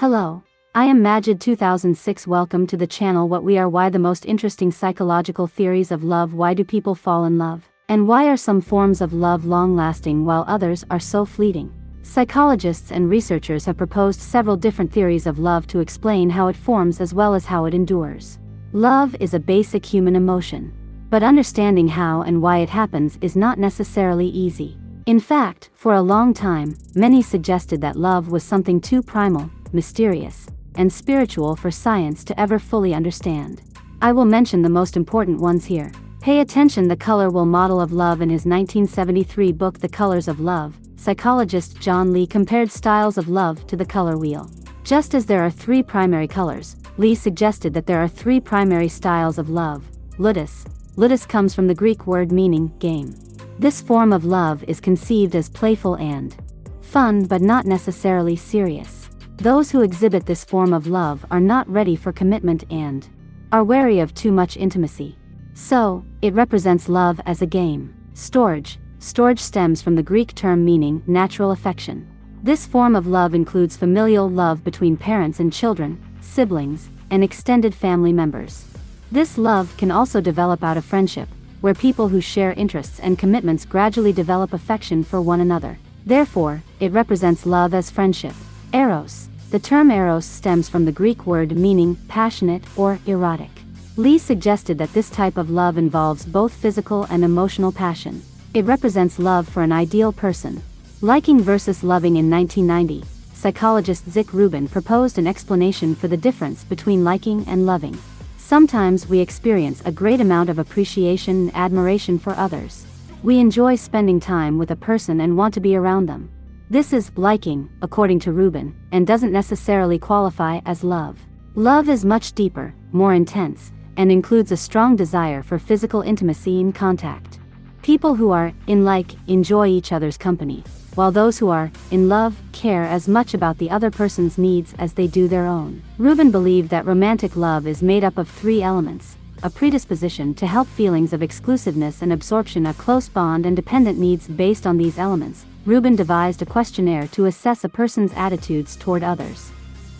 Hello, I am Majid 2006. Welcome to the channel. What we are, why the most interesting psychological theories of love, why do people fall in love, and why are some forms of love long-lasting while others are so fleeting. Psychologists and researchers have proposed several different theories of love to explain how it forms as well as how it endures. Love is a basic human emotion, but understanding how and why it happens is not necessarily easy. In fact, for a long time, many suggested that love was something too primal, mysterious, and spiritual for science to ever fully understand. I will mention the most important ones here. Pay attention. The color wheel model of love. In his 1973 book The Colors of Love, psychologist John Lee compared styles of love to the color wheel. Just as there are three primary colors, Lee suggested that there are three primary styles of love. Ludus. Ludus comes from the Greek word meaning game. This form of love is conceived as playful and fun, but not necessarily serious. Those who exhibit this form of love are not ready for commitment and are wary of too much intimacy. So, it represents love as a game. Storge. Storge stems from the Greek term meaning natural affection. This form of love includes familial love between parents and children, siblings, and extended family members. This love can also develop out of friendship, where people who share interests and commitments gradually develop affection for one another. Therefore, it represents love as friendship. Eros. The term eros stems from the Greek word meaning passionate or erotic. Lee suggested that this type of love involves both physical and emotional passion. It represents love for an ideal person. Liking versus loving. In 1990, psychologist Zick Rubin proposed an explanation for the difference between liking and loving. Sometimes we experience a great amount of appreciation and admiration for others. We enjoy spending time with a person and want to be around them. This is liking, according to Rubin, and doesn't necessarily qualify as love. Love is much deeper, more intense, and includes a strong desire for physical intimacy and contact. People who are in like enjoy each other's company, while those who are in love care as much about the other person's needs as they do their own. Rubin believed that romantic love is made up of three elements: a predisposition to help feelings of exclusiveness and absorption, a close bond, and dependent needs. Based on these elements, Rubin devised a questionnaire to assess a person's attitudes toward others.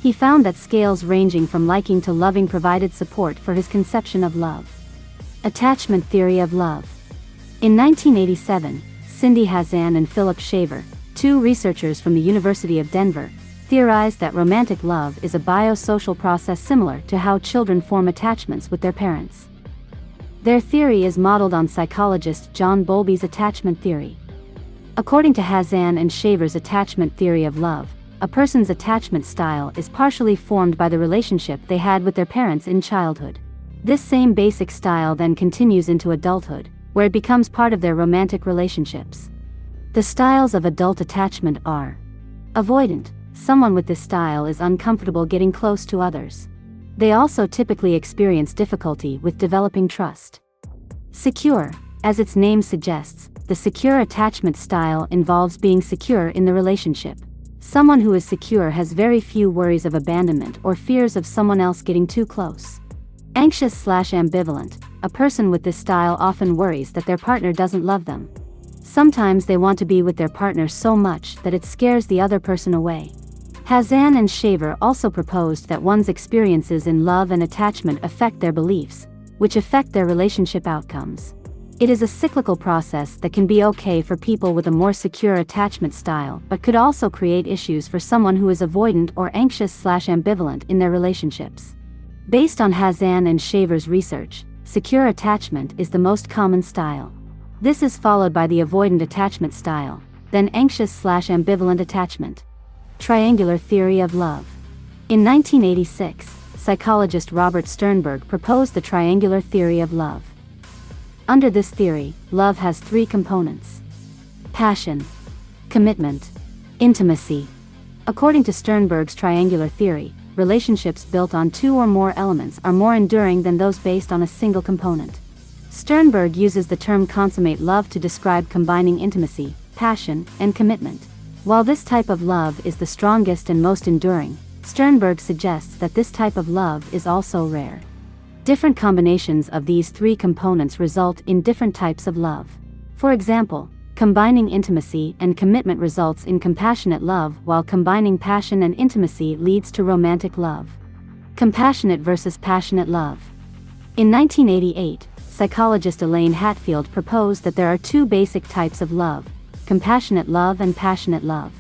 He found that scales ranging from liking to loving provided support for his conception of love. Attachment theory of love. In 1987, Cindy Hazan and Philip Shaver, two researchers from the University of Denver, theorized that romantic love is a biosocial process similar to how children form attachments with their parents. Their theory is modeled on psychologist John Bowlby's attachment theory. According to Hazan and Shaver's attachment theory of love, a person's attachment style is partially formed by the relationship they had with their parents in childhood. This same basic style then continues into adulthood, where it becomes part of their romantic relationships. The styles of adult attachment are: avoidant. Someone with this style is uncomfortable getting close to others. They also typically experience difficulty with developing trust. Secure. As its name suggests, the secure attachment style involves being secure in the relationship. Someone who is secure has very few worries of abandonment or fears of someone else getting too close. Anxious/ambivalent. A person with this style often worries that their partner doesn't love them. Sometimes they want to be with their partner so much that it scares the other person away. Hazan and Shaver also proposed that one's experiences in love and attachment affect their beliefs, which affect their relationship outcomes. It is a cyclical process that can be okay for people with a more secure attachment style, but could also create issues for someone who is avoidant or anxious/ambivalent in their relationships. Based on Hazan and Shaver's research, secure attachment is the most common style. This is followed by the avoidant attachment style, then anxious/ambivalent attachment. Triangular theory of love. In 1986, psychologist Robert Sternberg proposed the triangular theory of love. Under this theory, love has three components: passion, commitment, intimacy. According to Sternberg's triangular theory, relationships built on two or more elements are more enduring than those based on a single component. Sternberg uses the term consummate love to describe combining intimacy, passion, and commitment. While this type of love is the strongest and most enduring, Sternberg suggests that this type of love is also rare. Different combinations of these three components result in different types of love. For example, Combining intimacy and commitment results in compassionate love, while combining passion and intimacy leads to romantic love. Compassionate versus passionate love. In 1988, psychologist Elaine Hatfield proposed that there are two basic types of love: compassionate love and passionate love.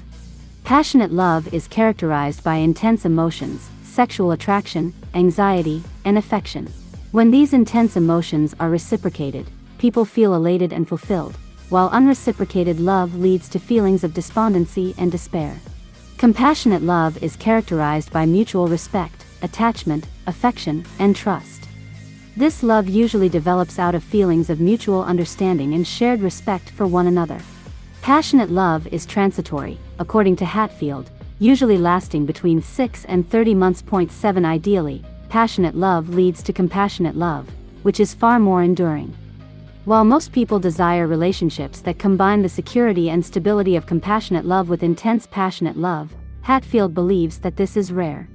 Passionate love is characterized by intense emotions, sexual attraction, anxiety, and affection. When these intense emotions are reciprocated, people feel elated and fulfilled, while unreciprocated love leads to feelings of despondency and despair. Compassionate love is characterized by mutual respect, attachment, affection, and trust. This love usually develops out of feelings of mutual understanding and shared respect for one another. Passionate love is transitory, according to Hatfield, usually lasting between 6 and 30 months. 7 Ideally, passionate love leads to compassionate love, which is far more enduring. While most people desire relationships that combine the security and stability of compassionate love with intense passionate love, Hatfield believes that this is rare.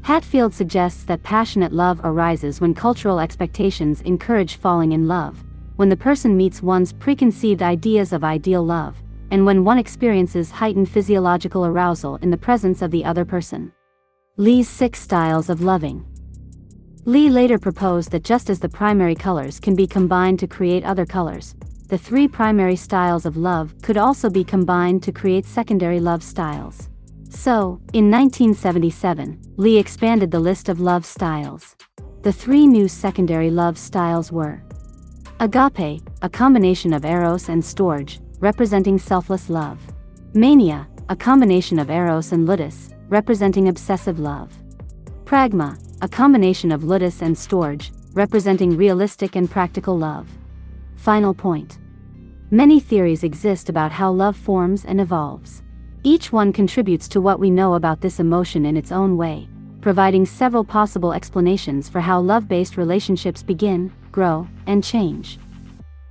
Hatfield suggests that passionate love arises when cultural expectations encourage falling in love, when the person meets one's preconceived ideas of ideal love, and when one experiences heightened physiological arousal in the presence of the other person. Lee's 6 styles of loving. Lee later proposed that just as the primary colors can be combined to create other colors, the 3 primary styles of love could also be combined to create secondary love styles. So, in 1977, Lee expanded the list of love styles. The 3 new secondary love styles were: agape, a combination of eros and storge, representing selfless love; mania, a combination of eros and ludus, representing obsessive love; pragma, a combination of ludus and storge, representing realistic and practical love. Final point. Many theories exist about how love forms and evolves. Each one contributes to what we know about this emotion in its own way, providing several possible explanations for how love-based relationships begin, grow, and change.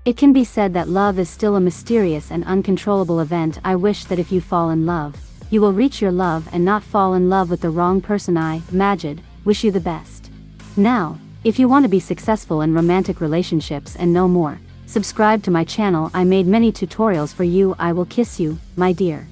It can be said that love is still a mysterious and uncontrollable event. I wish that if you fall in love, you will reach your love and not fall in love with the wrong person. I, Majid, wish you the best. Now, if you want to be successful in romantic relationships and know more, subscribe to my channel. I made many tutorials for you. I will kiss you, my dear.